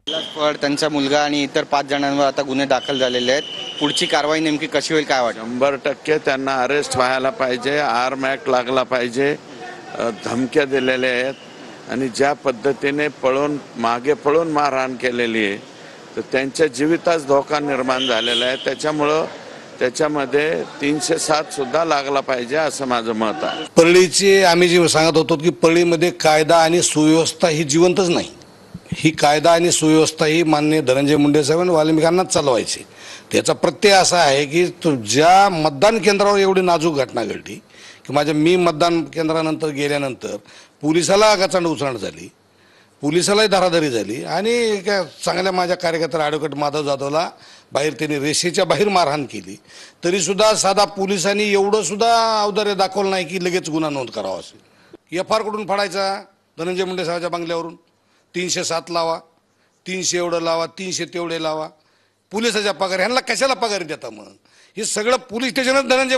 कैलास फड त्यांचा मुलगा आणि इतर 5 जणांवर आता गुन्हे दाखल झालेले आहेत. पुढची कारवाई नेमकी कशी होईल काय वाटतं? 100% त्यांना अरेस्ट व्हायला पाहिजे, आर्म ॲक्ट लागला पाहिजे. धमक्या दिलेल्या आहेत आणि ज्या पद्धतीने मागे पळून मारहाण केलेली आहे तर त्यांच्या जीवितास धोका निर्माण झालेला आहे. त्याच्यामध्ये 307 सुद्धा लागला पाहिजे असं माझं मत आहे. परळीचे आम्ही जे सांगत होतो की परळीमध्ये कायदा आणि सुव्यवस्था ही जिवंतच नाही. ही कायदा आणि सुव्यवस्था ही माननीय धनंजय मुंडे साहेब आणि वाल्मिकांनाच चालवायची. त्याचा प्रत्यय असा आहे की ज्या मतदान केंद्रावर एवढी नाजूक घटना घडली की मी मतदान केंद्रानंतर गेल्यानंतर पोलिसाला गचांड उचलण झाली, पोलिसालाही धाराधारी झाली आणि एका चांगल्या माझ्या कार्यकर्त्याला ॲडव्होकेट माधव जाधवला बाहेर त्यांनी रेषेच्या बाहेर मारहाण केली. तरीसुद्धा साधा पोलिसांनी एवढं सुद्धा औदार्य दाखवलं नाही की लगेच गुन्हा नोंद करावा. असेल FR कुठून फाडायचा? धनंजय मुंडे साहेबांच्या बंगल्यावरून 307 लावा, 300 एवढं लावा, 300 तेवढे लावा. पोलिसाच्या पगार ह्यांना कशाला पगार देता? मग हे सगळं पोलीस स्टेशनच धनंजय